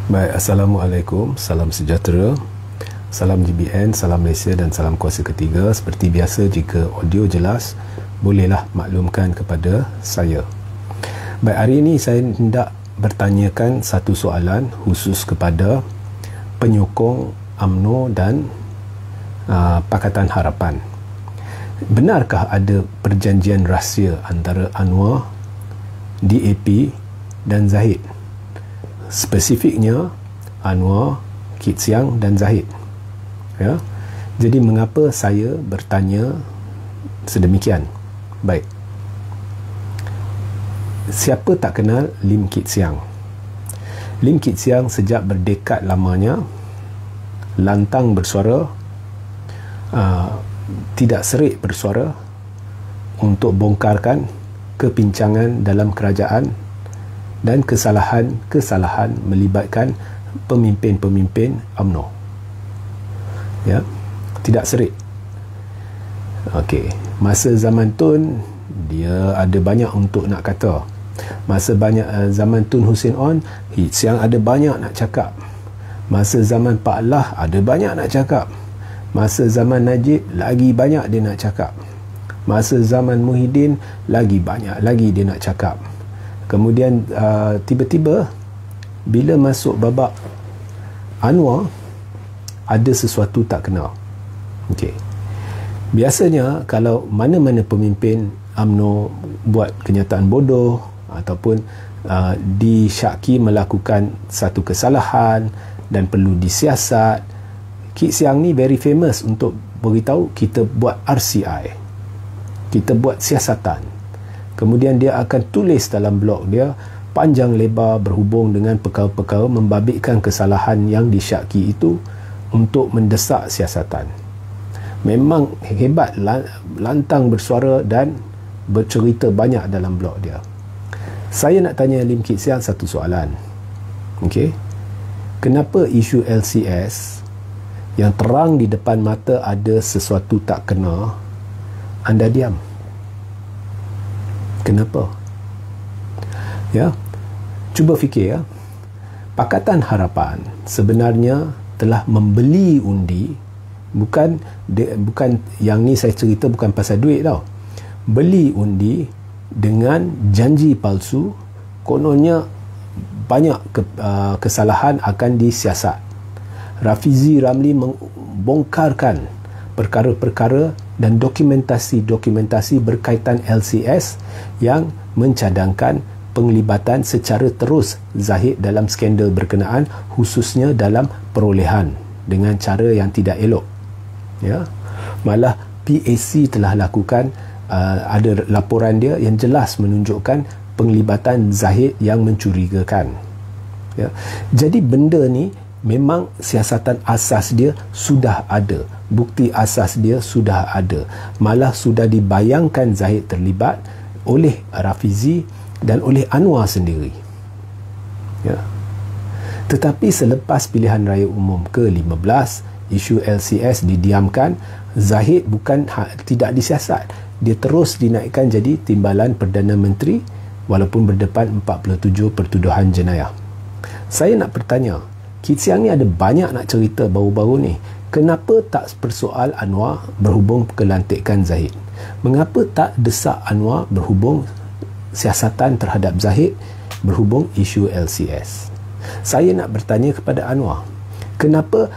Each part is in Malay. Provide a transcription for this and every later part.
Baik, Assalamualaikum, salam sejahtera, salam GBN, salam Malaysia dan salam kuasa ketiga. Seperti biasa, jika audio jelas, bolehlah maklumkan kepada saya. Baik, hari ini saya hendak bertanyakan satu soalan khusus kepada penyokong UMNO dan Pakatan Harapan. Benarkah ada perjanjian rahsia antara Anwar, DAP dan Zahid? Spesifiknya Anwar, Kit Siang dan Zahid. Ya. Jadi mengapa saya bertanya sedemikian? Baik. Siapa tak kenal Lim Kit Siang? Lim Kit Siang sejak berdekad lamanya lantang bersuara, tidak serik bersuara untuk bongkarkan kepincangan dalam kerajaan dan kesalahan melibatkan pemimpin-pemimpin UMNO. Ya, tidak serik. Okey, masa zaman Tun dia ada banyak untuk nak kata. Masa zaman Tun Hussein On, Kit Siang ada banyak nak cakap. Masa zaman Pak Lah ada banyak nak cakap. Masa zaman Najib lagi banyak dia nak cakap. Masa zaman Muhyiddin lagi banyak lagi dia nak cakap. Kemudian tiba-tiba bila masuk babak Anwar, ada sesuatu tak kenal. Okey. Biasanya kalau mana-mana pemimpin UMNO buat kenyataan bodoh ataupun disyaki melakukan satu kesalahan dan perlu disiasat, Kit Siang ni very famous untuk beritahu kita buat RCI, kita buat siasatan. Kemudian dia akan tulis dalam blog dia panjang lebar berhubung dengan perkara-perkara membabitkan kesalahan yang disyaki itu untuk mendesak siasatan. Memang hebat, lantang bersuara dan bercerita banyak dalam blog dia. Saya nak tanya Lim Kit Siang satu soalan. Okey. Kenapa isu LCS yang terang di depan mata ada sesuatu tak kena, anda diam? Kenapa? Ya, cuba fikir ya. Pakatan Harapan sebenarnya telah membeli undi, bukan yang ni saya cerita bukan pasal duit tau. Beli undi dengan janji palsu, kononnya banyak kesalahan akan disiasat. Rafizi Ramli membongkarkan perkara-perkara dan dokumentasi berkaitan LCS yang mencadangkan penglibatan secara terus Zahid dalam skandal berkenaan, khususnya dalam perolehan dengan cara yang tidak elok. Ya, malah PAC telah lakukan ada laporan dia yang jelas menunjukkan penglibatan Zahid yang mencurigakan. Ya, jadi benda ni memang siasatan asas dia sudah ada, bukti asas dia sudah ada, malah sudah dibayangkan Zahid terlibat oleh Rafizi dan oleh Anwar sendiri. Ya. Tetapi selepas pilihan raya umum ke-15, isu LCS didiamkan. Zahid bukan tidak disiasat, dia terus dinaikkan jadi timbalan Perdana Menteri walaupun berdepan 47 pertuduhan jenayah. Saya nak bertanya, Kit Siang ni ada banyak nak cerita baru-baru ni. Kenapa tak persoal Anwar berhubung kelantikan Zahid? Mengapa tak desak Anwar berhubung siasatan terhadap Zahid berhubung isu LCS? Saya nak bertanya kepada Anwar, kenapa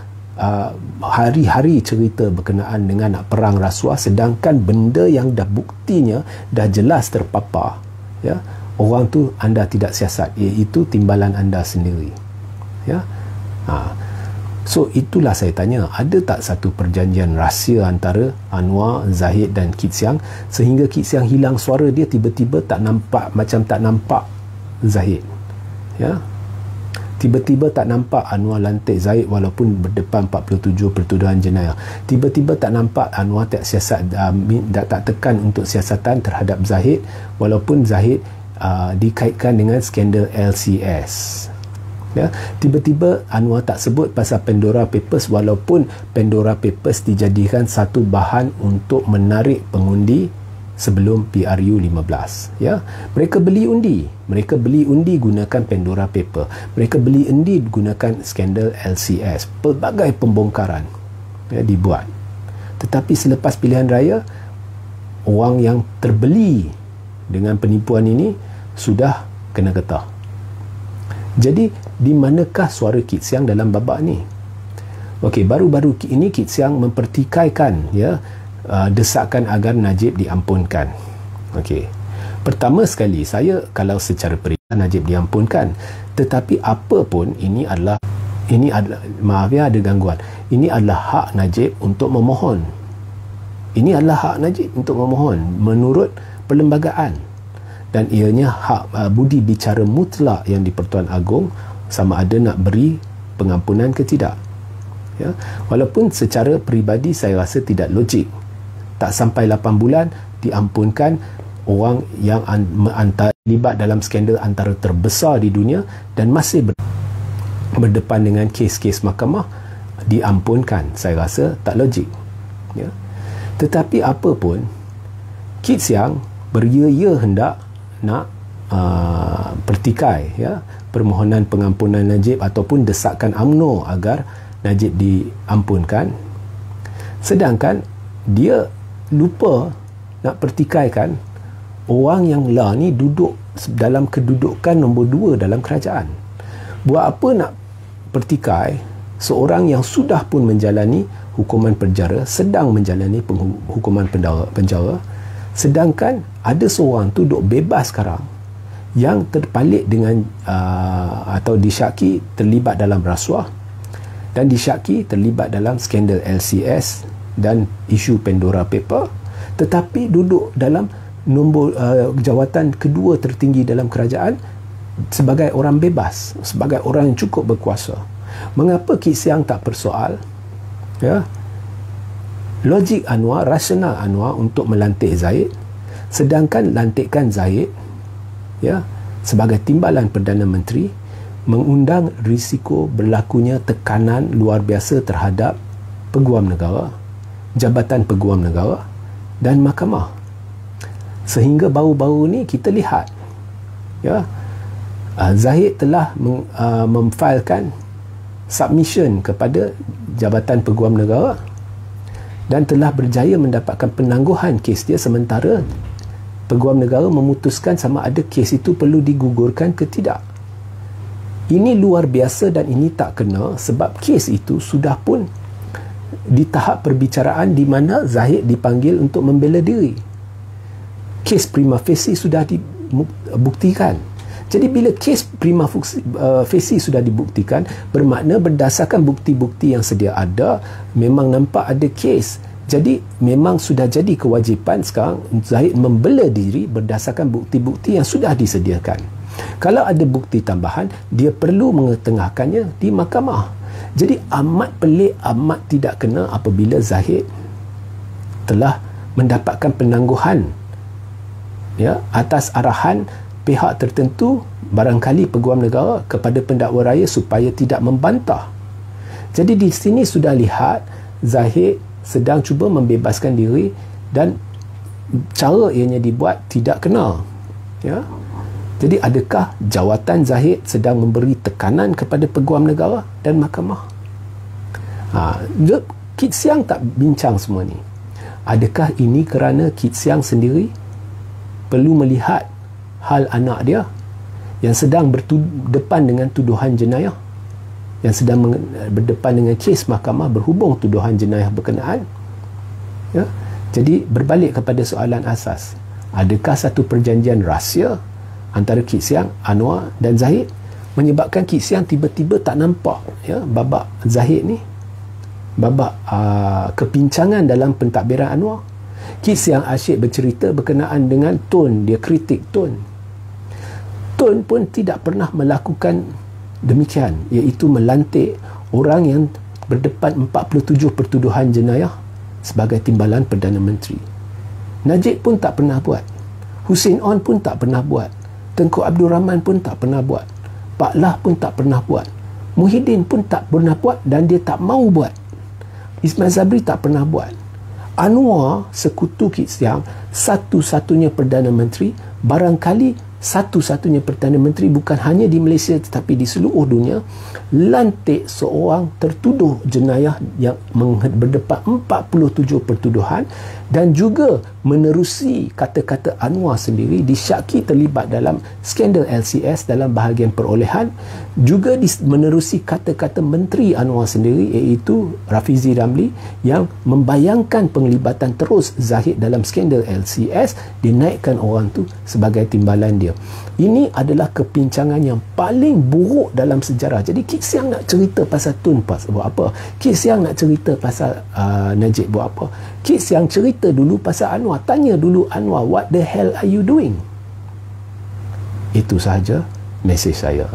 hari-hari cerita berkenaan dengan nak perang rasuah sedangkan benda yang dah buktinya dah jelas terpapar, ya, orang tu anda tidak siasat, iaitu timbalan anda sendiri. Ya. So itulah saya tanya, ada tak satu perjanjian rahsia antara Anwar, Zahid dan Kit Siang sehingga Kit Siang hilang suara dia, tiba-tiba tak nampak, macam tak nampak Zahid. Ya, tiba-tiba tak nampak Anwar lantik Zahid walaupun berdepan 47 pertuduhan jenayah. Tiba-tiba tak nampak Anwar tak siasat, tak tekan untuk siasatan terhadap Zahid walaupun Zahid dikaitkan dengan skandal LCS. Ya, tiba-tiba Anwar tak sebut pasal Pandora Papers walaupun Pandora Papers dijadikan satu bahan untuk menarik pengundi sebelum PRU 15, ya. Mereka beli undi gunakan Pandora Paper, mereka beli undi gunakan skandal LCS, pelbagai pembongkaran ya, dibuat. Tetapi selepas pilihan raya, orang yang terbeli dengan penipuan ini sudah kena getah. Jadi di manakah suara Kit Siang dalam babak ni? Okey, baru-baru ini Kit Siang mempertikaikan ya desakan agar Najib diampunkan. Okey. Pertama sekali, saya kalau secara perintah Najib diampunkan, tetapi apa pun ini adalah maaf ya ada gangguan. Ini adalah hak Najib untuk memohon. Ini adalah hak Najib untuk memohon menurut perlembagaan, dan ianya hak budi bicara mutlak yang di-Pertuan Agong sama ada nak beri pengampunan ke tidak. Ya, walaupun secara peribadi saya rasa tidak logik. Tak sampai 8 bulan diampunkan orang yang terlibat dalam skandal antara terbesar di dunia dan masih berdepan dengan kes-kes mahkamah, diampunkan. Saya rasa tak logik. Ya. Tetapi apa pun, Kit Siang beria-ia hendak nak pertikai ya, permohonan pengampunan Najib ataupun desakan UMNO agar Najib diampunkan, sedangkan dia lupa nak pertikaikan orang yang lah ni duduk dalam kedudukan nombor 2 dalam kerajaan. Buat apa nak pertikai seorang yang sudah pun menjalani hukuman penjara, sedang menjalani hukuman penjara, sedangkan ada seorang tu duduk bebas sekarang yang terpalit dengan atau disyaki terlibat dalam rasuah dan disyaki terlibat dalam skandal LCS dan isu Pandora Paper, tetapi duduk dalam nombor jawatan kedua tertinggi dalam kerajaan sebagai orang bebas, sebagai orang yang cukup berkuasa. Mengapa Kit Siang tak persoal ya logik Anwar, rasional Anwar untuk melantik Zahid, sedangkan lantikan Zahid ya sebagai timbalan Perdana Menteri mengundang risiko berlakunya tekanan luar biasa terhadap peguam negara, jabatan peguam negara dan mahkamah. Sehingga baru-baru ni kita lihat ya Zahid telah memfailkan submission kepada Jabatan Peguam Negara dan telah berjaya mendapatkan penangguhan kes dia, sementara Peguam Negara memutuskan sama ada kes itu perlu digugurkan ke tidak. Ini luar biasa dan ini tak kena, sebab kes itu sudah pun di tahap perbicaraan di mana Zahid dipanggil untuk membela diri. Kes prima facie sudah dibuktikan. Jadi bila kes prima facie sudah dibuktikan, bermakna berdasarkan bukti-bukti yang sedia ada, memang nampak ada kes. Jadi memang sudah jadi kewajipan sekarang Zahid membela diri berdasarkan bukti-bukti yang sudah disediakan. Kalau ada bukti tambahan, dia perlu mengetengahkannya di mahkamah. Jadi amat pelik, amat tidak kena apabila Zahid telah mendapatkan penangguhan ya atas arahan pihak tertentu, barangkali Peguam Negara, kepada pendakwa raya supaya tidak membantah. Jadi di sini sudah lihat Zahid sedang cuba membebaskan diri dan cara ianya dibuat tidak kena. Ya. Jadi adakah jawatan Zahid sedang memberi tekanan kepada Peguam Negara dan mahkamah? Kit Siang tak bincang semua ni. Adakah ini kerana Kit Siang sendiri perlu melihat hal anak dia yang sedang berdepan dengan tuduhan jenayah, yang sedang berdepan dengan kes mahkamah berhubung tuduhan jenayah berkenaan ya? Jadi berbalik kepada soalan asas, adakah satu perjanjian rahsia antara Kit Siang, Anwar dan Zahid menyebabkan Kit Siang tiba-tiba tak nampak ya babak Zahid ni, babak kepincangan dalam pentadbiran Anwar. Kit Siang asyik bercerita berkenaan dengan tone dia, kritik tone pun tidak pernah melakukan demikian, iaitu melantik orang yang berdepan 47 pertuduhan jenayah sebagai timbalan Perdana Menteri. Najib pun tak pernah buat, Hussein On pun tak pernah buat, Tengku Abdul Rahman pun tak pernah buat, Pak Lah pun tak pernah buat, Muhyiddin pun tak pernah buat dan dia tak mau buat, Ismail Sabri tak pernah buat. Anwar sekutu Kit Siang, satu-satunya Perdana Menteri, barangkali satu-satunya Perdana Menteri bukan hanya di Malaysia tetapi di seluruh dunia, lantik seorang tertuduh jenayah yang berdepan 47 pertuduhan dan juga menerusi kata-kata Anwar sendiri disyaki terlibat dalam skandal LCS dalam bahagian perolehan, juga menerusi kata-kata Menteri Anwar sendiri iaitu Rafizi Ramli yang membayangkan penglibatan terus Zahid dalam skandal LCS, dinaikkan orang tu sebagai timbalan dia. Ini adalah kepincangan yang paling buruk dalam sejarah. Jadi Kit Siang nak cerita pasal Tun Pas buat apa? Kit Siang nak cerita pasal Najib buat apa? Kit Siang cerita dulu pasal Anwar. Tanya dulu Anwar, what the hell are you doing? Itu sahaja mesej saya.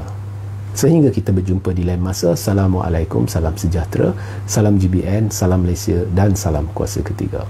Sehingga kita berjumpa di lain masa. Assalamualaikum, salam sejahtera, salam GBN, salam Malaysia dan salam kuasa ketiga.